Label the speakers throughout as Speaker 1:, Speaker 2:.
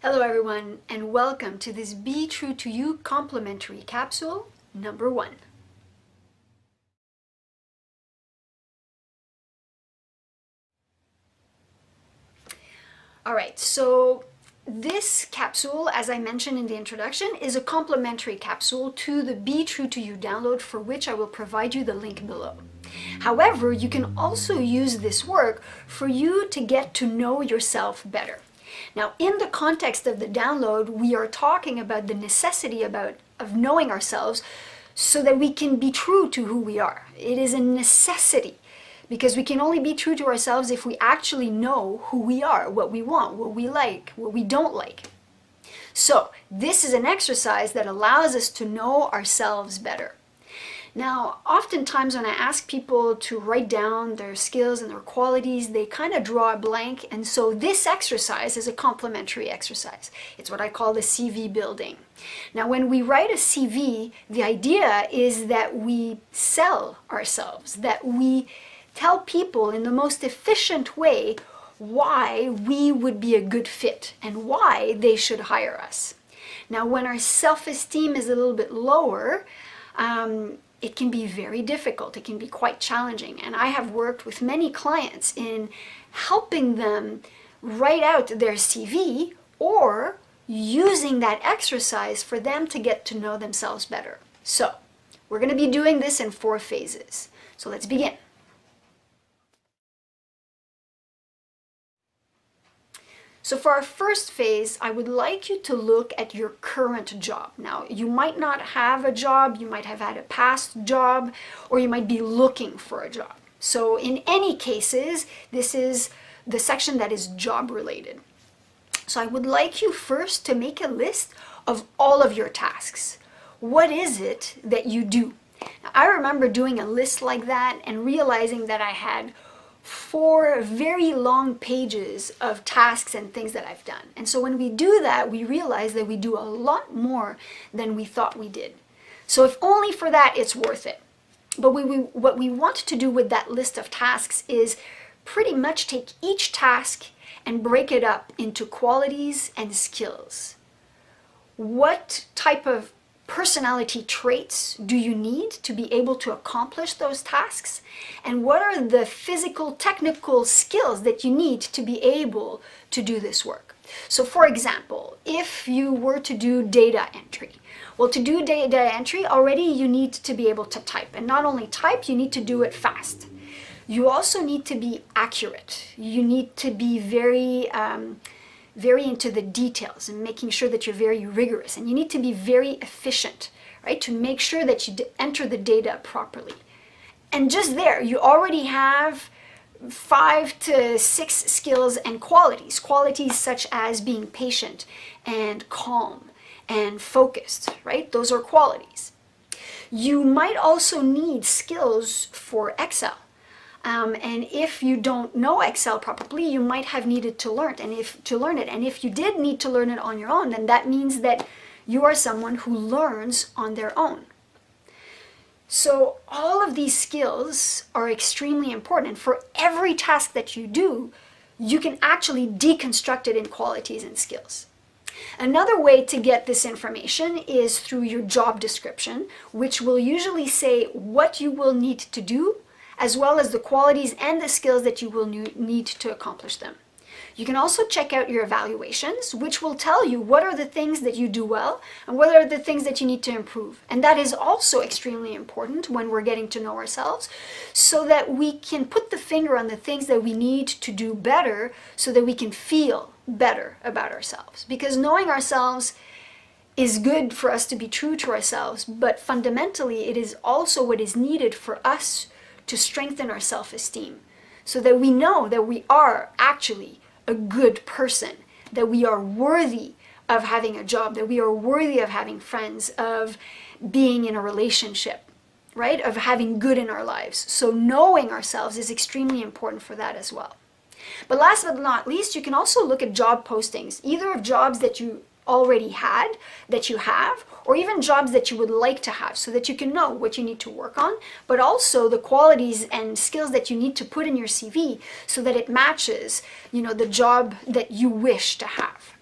Speaker 1: Hello everyone, and welcome to this Be True to You complimentary capsule number 1. Alright, so this capsule, as I mentioned in the introduction, is a complimentary capsule to the Be True to You download, for which I will provide you the link below. However, you can also use this work for you to get to know yourself better. Now, in the context of the download, we are talking about the necessity of knowing ourselves so that we can be true to who we are. It is a necessity because we can only be true to ourselves if we actually know who we are, what we want, what we like, what we don't like. So, this is an exercise that allows us to know ourselves better. Now, oftentimes when I ask people to write down their skills and their qualities, they kind of draw a blank, and so this exercise is a complementary exercise. It's what I call the CV building. Now, when we write a CV, the idea is that we sell ourselves, that we tell people in the most efficient way why we would be a good fit and why they should hire us. Now, when our self-esteem is a little bit lower, it can be very difficult. It can be quite challenging. And I have worked with many clients in helping them write out their CV or using that exercise for them to get to know themselves better. So, we're going to be doing this in 4 phases. So let's begin. So for our first phase, I would like you to look at your current job. Now, you might not have a job, you might have had a past job, or you might be looking for a job. So in any cases, this is the section that is job related. So I would like you first to make a list of all of your tasks. What is it that you do? Now, I remember doing a list like that and realizing that I had 4 very long pages of tasks and things that I've done. And so when we do that, we realize that we do a lot more than we thought we did. So if only for that, it's worth it. But what we want to do with that list of tasks is pretty much take each task and break it up into qualities and skills. What type of personality traits do you need to be able to accomplish those tasks? And what are the physical, technical skills that you need to be able to do this work? So for example, if you were to do data entry, well, to do data entry, already you need to be able to type. And not only type, you need to do it fast. You also need to be accurate. You need to be very into the details and making sure that you're very rigorous, and you need to be very efficient, right, to make sure that you enter the data properly. And just there, you already have 5 to 6 skills and qualities such as being patient and calm and focused, right? Those are qualities. You might also need skills for Excel. And if you don't know Excel properly, you might have needed to learn it. And if you did need to learn it on your own, then that means that you are someone who learns on their own. So all of these skills are extremely important. And for every task that you do, you can actually deconstruct it in qualities and skills. Another way to get this information is through your job description, which will usually say what you will need to do, as well as the qualities and the skills that you will need to accomplish them. You can also check out your evaluations, which will tell you what are the things that you do well and what are the things that you need to improve. And that is also extremely important when we're getting to know ourselves, so that we can put the finger on the things that we need to do better so that we can feel better about ourselves. Because knowing ourselves is good for us to be true to ourselves, but fundamentally it is also what is needed for us to strengthen our self-esteem, so that we know that we are actually a good person, that we are worthy of having a job, that we are worthy of having friends, of being in a relationship, right? Of having good in our lives. So knowing ourselves is extremely important for that as well. But last but not least, you can also look at job postings, either of jobs that you already had, that you have, or even jobs that you would like to have, so that you can know what you need to work on, but also the qualities and skills that you need to put in your CV so that it matches, the job that you wish to have.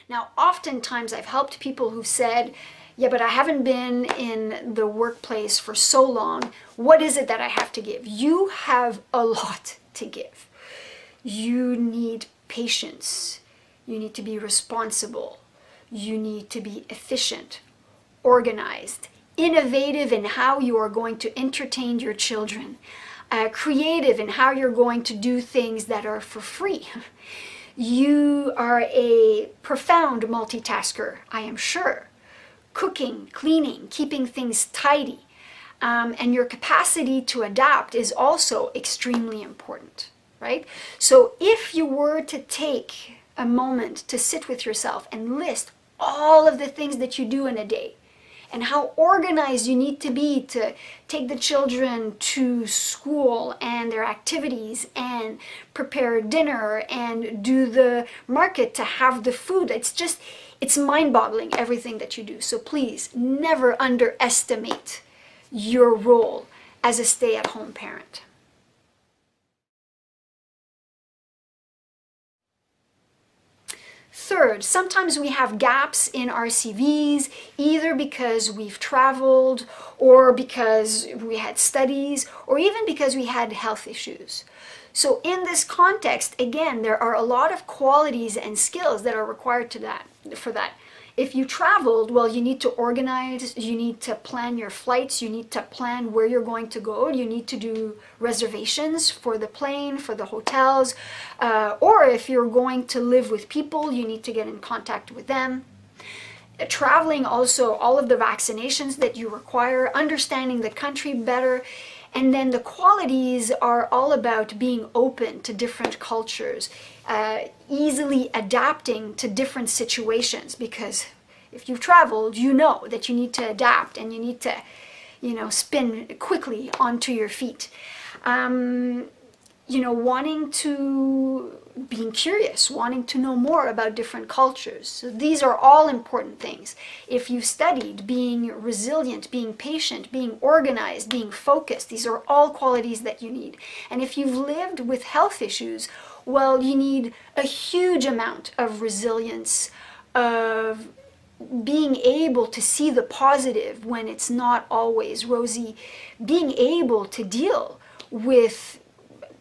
Speaker 1: Now, oftentimes I've helped people who've said, yeah, but I haven't been in the workplace for so long. What is it that I have to give? You have a lot to give. You need patience. You need to be responsible. You need to be efficient, organized, innovative in how you are going to entertain your children, creative in how you're going to do things that are for free. You are a profound multitasker, I am sure. Cooking, cleaning, keeping things tidy, and your capacity to adapt is also extremely important, right? So if you were to take a moment to sit with yourself and list all of the things that you do in a day, and how organized you need to be to take the children to school and their activities and prepare dinner and do the market to have the food. It's mind-boggling, everything that you do. So please never underestimate your role as a stay-at-home parent. Third, sometimes we have gaps in our CVs, either because we've traveled or because we had studies or even because we had health issues. So in this context, again, there are a lot of qualities and skills that are required for that. If you traveled, well, you need to organize, you need to plan your flights, you need to plan where you're going to go, you need to do reservations for the plane, for the hotels, or if you're going to live with people, you need to get in contact with them. Traveling also, all of the vaccinations that you require, understanding the country better. And then the qualities are all about being open to different cultures, easily adapting to different situations, because if you've traveled, you know that you need to adapt and you need to, spin quickly onto your feet. Being curious, wanting to know more about different cultures. So these are all important things. If you've studied, being resilient, being patient, being organized, being focused, these are all qualities that you need. And if you've lived with health issues, well, you need a huge amount of resilience, of being able to see the positive when it's not always rosy, being able to deal with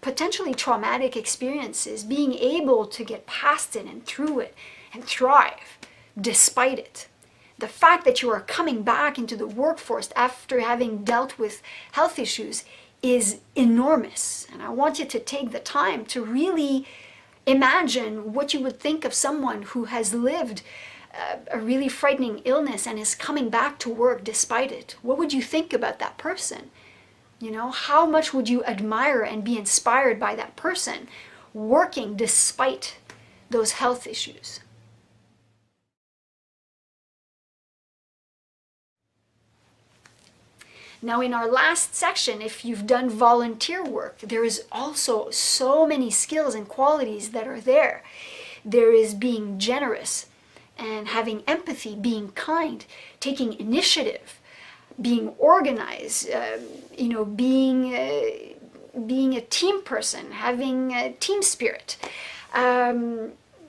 Speaker 1: potentially traumatic experiences, being able to get past it and through it and thrive despite it. The fact that you are coming back into the workforce after having dealt with health issues is enormous. And I want you to take the time to really imagine what you would think of someone who has lived a really frightening illness and is coming back to work despite it. What would you think about that person? How much would you admire and be inspired by that person working despite those health issues? Now, in our last section, if you've done volunteer work, there is also so many skills and qualities that are there. There is being generous and having empathy, being kind, taking initiative, being organized, being a team person, having a team spirit,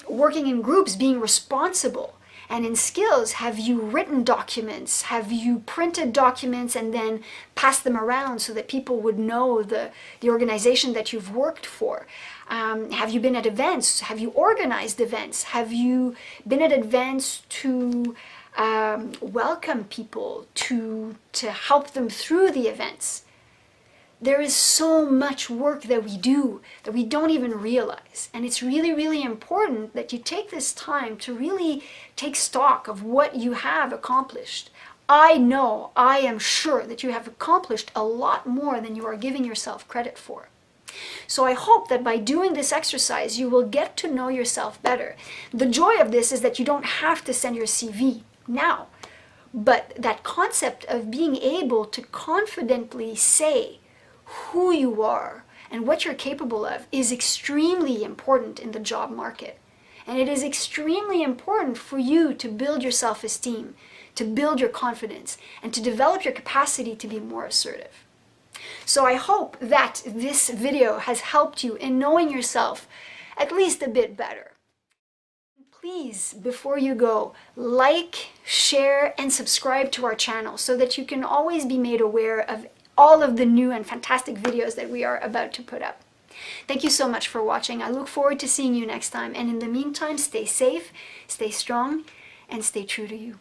Speaker 1: working in groups, being responsible. And in skills, have you written documents? Have you printed documents and then passed them around so that people would know the organization that you've worked for? Have you been at events? Have you organized events? Have you been at events to welcome people, to help them through the events? There is so much work that we do that we don't even realize. And it's really, really important that you take this time to really take stock of what you have accomplished. I am sure that you have accomplished a lot more than you are giving yourself credit for. So I hope that by doing this exercise, you will get to know yourself better. The joy of this is that you don't have to send your CV now, but that concept of being able to confidently say who you are and what you're capable of is extremely important in the job market. And it is extremely important for you to build your self-esteem, to build your confidence, and to develop your capacity to be more assertive. So I hope that this video has helped you in knowing yourself at least a bit better. please, before you go, like, share, and subscribe to our channel so that you can always be made aware of all of the new and fantastic videos that we are about to put up. Thank you so much for watching. I look forward to seeing you next time. And in the meantime, stay safe, stay strong, and stay true to you.